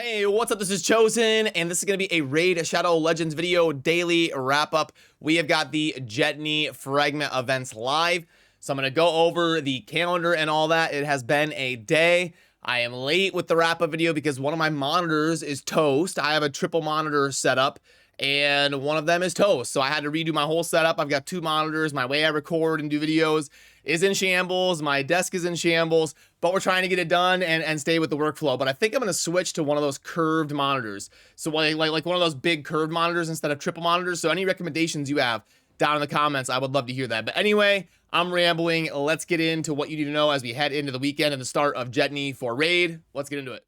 Hey, what's up? This is Chosen, and this is going to be a Raid Shadow Legends video daily wrap-up. We have got the Jetni Fragment events live, so I'm going to go over the calendar and all that. It has been a day. I am late with the wrap-up video because one of my monitors is toast. I have a triple monitor setup, and one of them is toast, so I had to redo my whole setup. I've got two monitors. My way I record and do videos is in shambles. My desk is in shambles, but we're trying to get it done and stay with the workflow. But I think I'm going to switch to one of those curved monitors. So like one of those big curved monitors instead of triple monitors. So any recommendations you have down in the comments, I would love to hear that. But anyway, I'm rambling. Let's get into what you need to know as we head into the weekend and the start of Jetni for Raid. Let's get into it.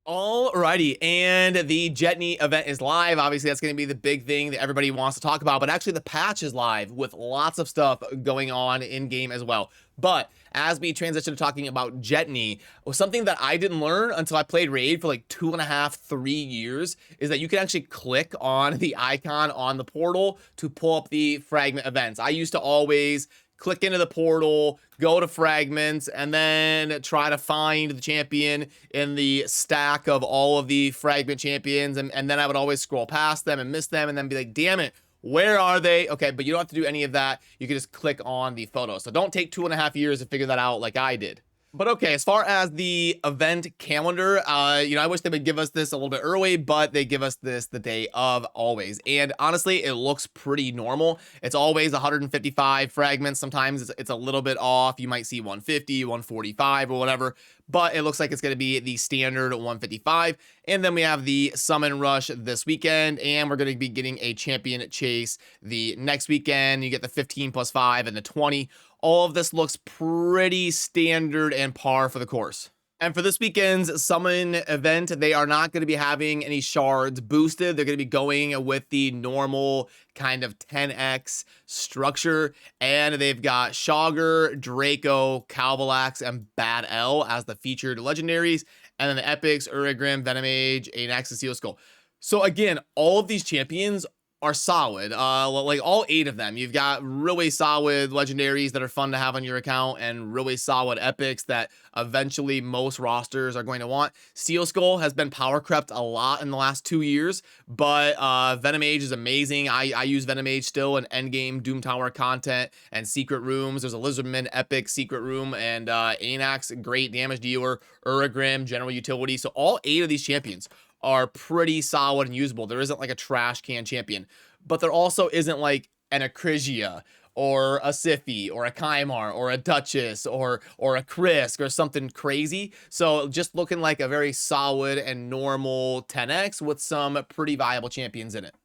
Alrighty, and the Jetni event is live. Obviously, that's going to be the big thing that everybody wants to talk about, but actually the patch is live with lots of stuff going on in-game as well. But as we transition to talking about Jetni, something that I didn't learn until I played Raid for like 2.5, 3 years is that you can actually click on the icon on the portal to pull up the fragment events. I used to always click into the portal, go to fragments, and then try to find the champion in the stack of all of the fragment champions. And then I would always scroll past them and miss them and then be like, damn it, where are they? Okay, but you don't have to do any of that. You can just click on the photo. So don't take 2.5 years to figure that out like I did. But okay, as far as the event calendar, I wish they would give us this a little bit early, but they give us this the day of always. And honestly, it looks pretty normal. It's always 155 fragments. Sometimes it's a little bit off. You might see 150, 145 or whatever, but it looks like it's going to be the standard 155. And then we have the summon rush this weekend, and we're going to be getting a champion chase the next weekend. You get the 15+5 and the 20. All of this looks pretty standard and par for the course. And for this weekend's summon event, they are not going to be having any shards boosted. They're going to be going with the normal kind of 10x structure. And they've got Shogger, Draco, Calvalax, and Bad L as the featured legendaries. And then the epics, Urigrim, Venomage, Anax, and Seal Skull. So again, all of these champions are solid, like all 8 of them. You've got really solid legendaries that are fun to have on your account and really solid epics that eventually most rosters are going to want. Seal Skull has been power crept a lot in the last 2 years, but Venomage is amazing. I use Venomage still in endgame Doom Tower content and secret rooms. There's a Lizardman epic secret room, and Anax, great damage dealer, Urigrim, general utility. So all 8 of these champions are pretty solid and usable. There isn't like a trash can champion, but there also isn't like an Acrisia or a Siphi or a Kymar or a Duchess or a Krisk or something crazy. So just looking like a very solid and normal 10x with some pretty viable champions in it.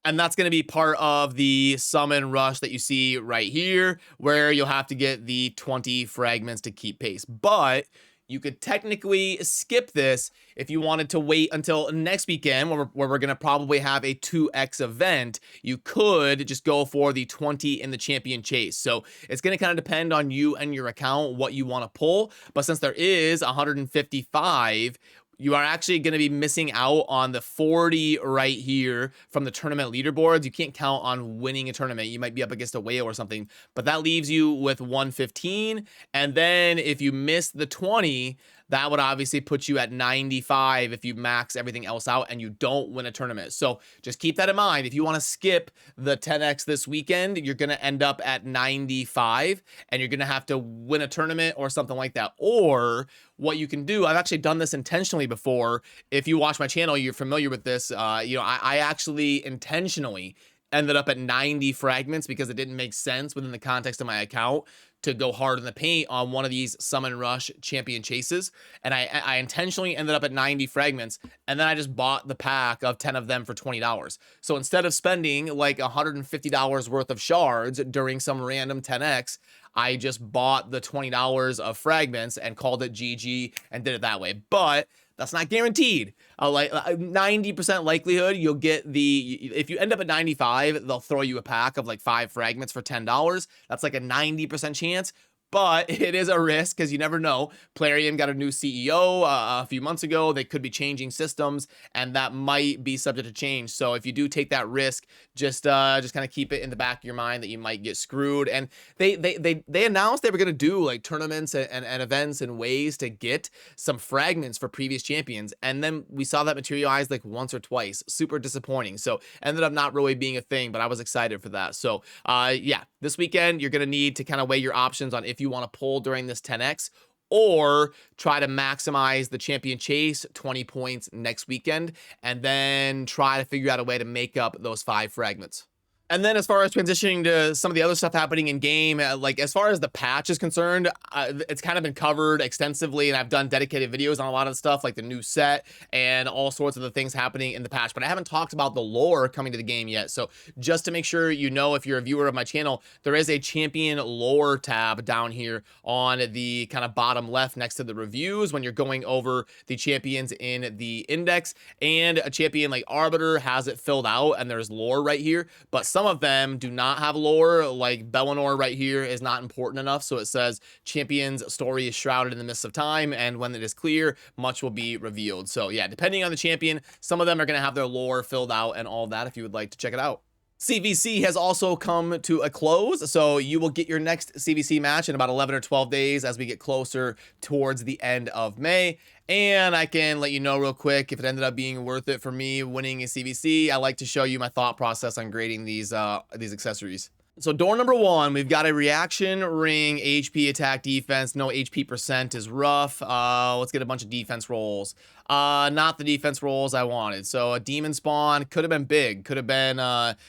And that's going to be part of the summon rush that you see right here, where you'll have to get the 20 fragments to keep pace. But you could technically skip this if you wanted to wait until next weekend where we're going to probably have a 2x event. You could just go for the 20 in the champion chase. So it's going to kind of depend on you and your account, what you want to pull. But since there is 155, you are actually going to be missing out on the 40 right here from the tournament leaderboards. You can't count on winning a tournament. You might be up against a whale or something, but that leaves you with 115. And then if you miss the 20, that would obviously put you at 95 if you max everything else out and you don't win a tournament. So just keep that in mind. If you want to skip the 10x this weekend, you're going to end up at 95 and you're going to have to win a tournament or something like that. Or what you can do, I've actually done this intentionally before. If you watch my channel, you're familiar with this. I actually intentionally ended up at 90 fragments because it didn't make sense within the context of my account to go hard in the paint on one of these summon rush champion chases. And I intentionally ended up at 90 fragments, and then I just bought the pack of 10 of them for $20. So instead of spending like $150 worth of shards during some random 10x, I just bought the $20 of fragments and called it GG and did it that way. But that's not guaranteed. Like 90% likelihood you'll get if you end up at 95, they'll throw you a pack of like 5 fragments for $10. That's like a 90% chance. but it is a risk because you never know. Plarium got a new CEO a few months ago. They could be changing systems, and that might be subject to change. So if you do take that risk, just kind of keep it in the back of your mind that you might get screwed. And they announced they were gonna do like tournaments and events and ways to get some fragments for previous champions, and then we saw that materialize like once or twice. Super disappointing. So ended up not really being a thing, but I was excited for that. So yeah, this weekend you're gonna need to kind of weigh your options on if you want to pull during this 10x or try to maximize the champion chase 20 points next weekend and then try to figure out a way to make up those 5 fragments. And then as far as transitioning to some of the other stuff happening in game, like as far as the patch is concerned, it's kind of been covered extensively, and I've done dedicated videos on a lot of stuff like the new set and all sorts of the things happening in the patch, but I haven't talked about the lore coming to the game yet. So just to make sure you know, if you're a viewer of my channel, there is a champion lore tab down here on the kind of bottom left next to the reviews when you're going over the champions in the index, and a champion like Arbiter has it filled out and there's lore right here, but some of them do not have lore. Like Bellinor right here is not important enough, so it says champion's story is shrouded in the mists of time, and when it is clear, much will be revealed. So yeah, depending on the champion, some of them are going to have their lore filled out and all that if you would like to check it out. CVC has also come to a close, so you will get your next CVC match in about 11 or 12 days as we get closer towards the end of May. And I can let you know real quick if it ended up being worth it for me winning a CVC. I like to show you my thought process on grading these accessories. So door number 1, we've got a reaction ring, HP, attack, defense. No HP percent is rough. Let's get a bunch of defense rolls. Not the defense rolls I wanted. So a demon spawn could have been big. Could have been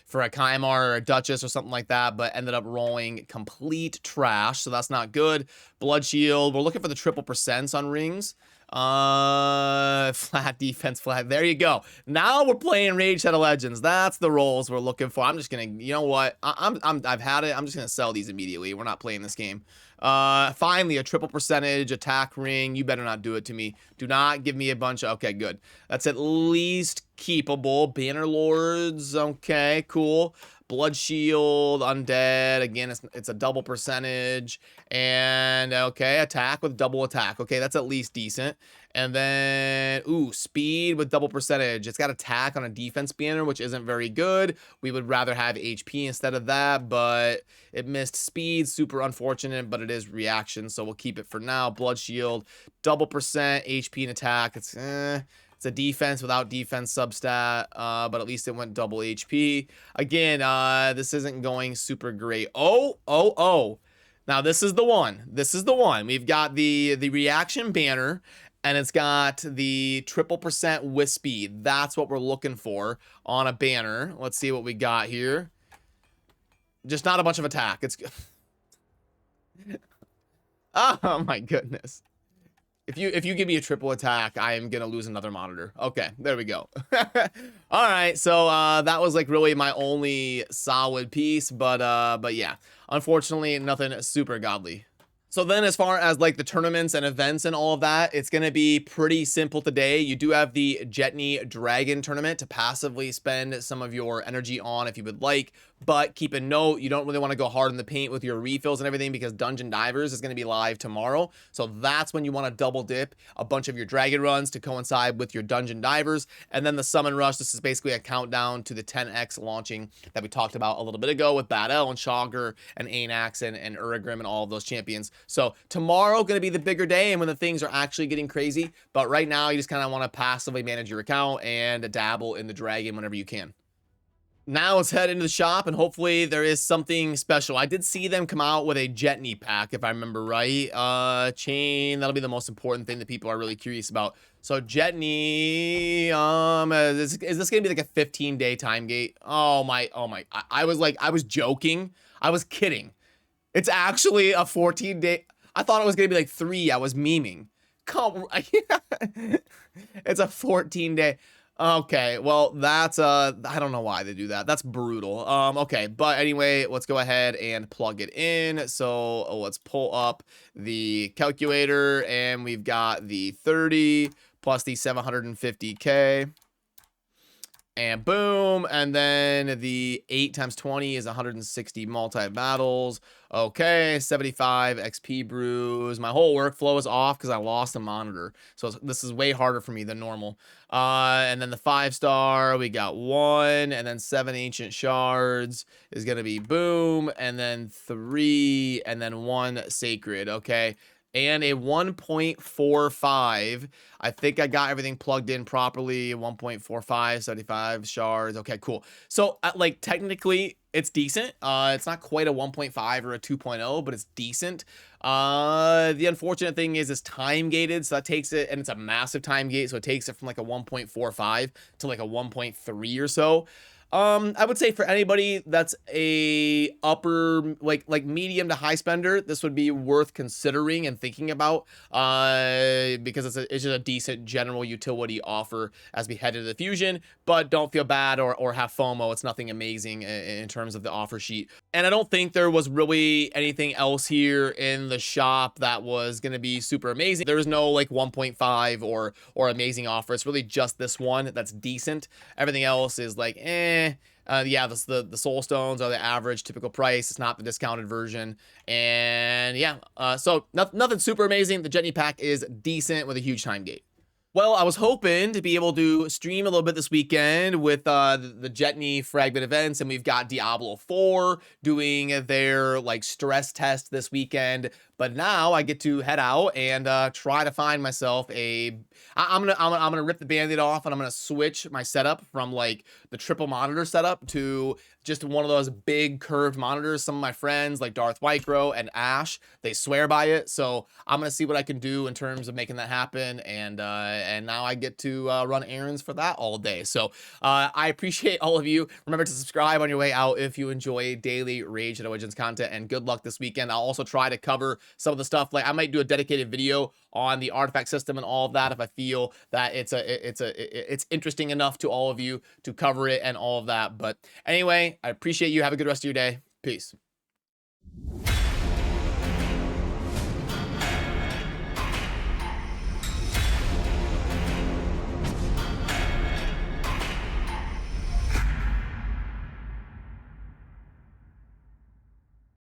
for a Kymar or a Duchess or something like that, but ended up rolling complete trash. So that's not good. Blood shield. We're looking for the triple percents on rings. Flat defense, flat. There you go. Now we're playing Rage Shadow Legends. That's the rolls we're looking for. I'm just gonna, you know what? I've had it. I'm just gonna sell these immediately. We're not playing this game. Finally, a triple percentage attack ring. You better not do it to me. Do not give me a bunch of, okay, good. That's at least keepable. Banner Lords. Okay, cool. Blood Shield, Undead, again, it's a double percentage, and okay, attack with double attack. Okay, that's at least decent. And then, ooh, speed with double percentage. It's got attack on a defense banner, which isn't very good. We would rather have HP instead of that, but it missed speed. Super unfortunate, but it is reaction, so we'll keep it for now. Blood Shield, double percent, HP and attack. It's a defense without defense substat, but at least it went double HP. Again, this isn't going super great. Oh. Now, this is the one. This is the one. We've got the reaction banner, and it's got the triple percent with speed. That's what we're looking for on a banner. Let's see what we got here. Just not a bunch of attack. It's good. Oh, my goodness. If you give me a triple attack, I am gonna lose another monitor. Okay, there we go. All right, so that was like really my only solid piece, but yeah, unfortunately, nothing super godly. So then as far as like the tournaments and events and all of that, it's going to be pretty simple today. You do have the Jetni Dragon tournament to passively spend some of your energy on if you would like, but keep a note, you don't really want to go hard in the paint with your refills and everything because Dungeon Divers is going to be live tomorrow. So that's when you want to double dip a bunch of your dragon runs to coincide with your Dungeon Divers. And then the Summon Rush, this is basically a countdown to the 10x launching that we talked about a little bit ago with Bad El and Shogger and Anax and Uragrim and all of those champions. So tomorrow going to be the bigger day and when the things are actually getting crazy. But right now you just kind of want to passively manage your account and dabble in the dragon whenever you can. Now let's head into the shop and hopefully there is something special. I did see them come out with a Jetni pack, if I remember right. Chain, that'll be the most important thing that people are really curious about. So Jetni, is this gonna be like a 15-day time gate? Oh my, I was joking. I was kidding. It's actually a 14-day. I thought it was gonna be like 3. I was memeing. Come, it's a 14-day. Okay, well, that's, I don't know why they do that. That's brutal. Okay, but anyway, let's go ahead and plug it in. So let's pull up the calculator, and we've got the 30 plus the 750K. and boom. And then the 8 times 20 is 160 multi-battles. Okay, 75 XP brews. My whole workflow is off because I lost a monitor. So this is way harder for me than normal. And then the 5-star, we got 1, and then 7 ancient shards is going to be boom, and then 3, and then 1 sacred, okay? And a 1.45. I think I got everything plugged in properly. 1.45, 75 shards. Okay, cool. So, like, technically, it's decent. It's not quite a 1.5 or a 2.0, but it's decent. The unfortunate thing is it's time gated, so that takes it, and it's a massive time gate, so it takes it from like a 1.45 to like a 1.3 or so. I would say for anybody that's a upper, like medium to high spender, this would be worth considering and thinking about, because it's just a decent general utility offer as we head into the Fusion. But don't feel bad or have FOMO. It's nothing amazing in terms of the offer sheet. And I don't think there was really anything else here in the shop that was going to be super amazing. There was no like 1.5 or amazing offer. It's really just this one that's decent. Everything else is like, yeah, the soul stones are the average typical price. It's not the discounted version. And yeah, so nothing super amazing. The Jetni pack is decent with a huge time gate. Well, I was hoping to be able to stream a little bit this weekend with the Jetni fragment events, and we've got Diablo 4 doing their like stress test this weekend. But now I get to head out and try to find myself I'm gonna rip the band-aid off, and I'm gonna switch my setup from like the triple monitor setup to just one of those big curved monitors. Some of my friends like Darth Wycro and Ash, they swear by it. So I'm gonna see what I can do in terms of making that happen. And now I get to run errands for that all day. So I appreciate all of you. Remember to subscribe on your way out if you enjoy daily Rage and Origins content, and good luck this weekend. I'll also try to cover some of the stuff. Like I might do a dedicated video on the artifact system and all of that if I feel that it's interesting enough to all of you to cover it and all of that. But anyway, I appreciate you. Have a good rest of your day. Peace.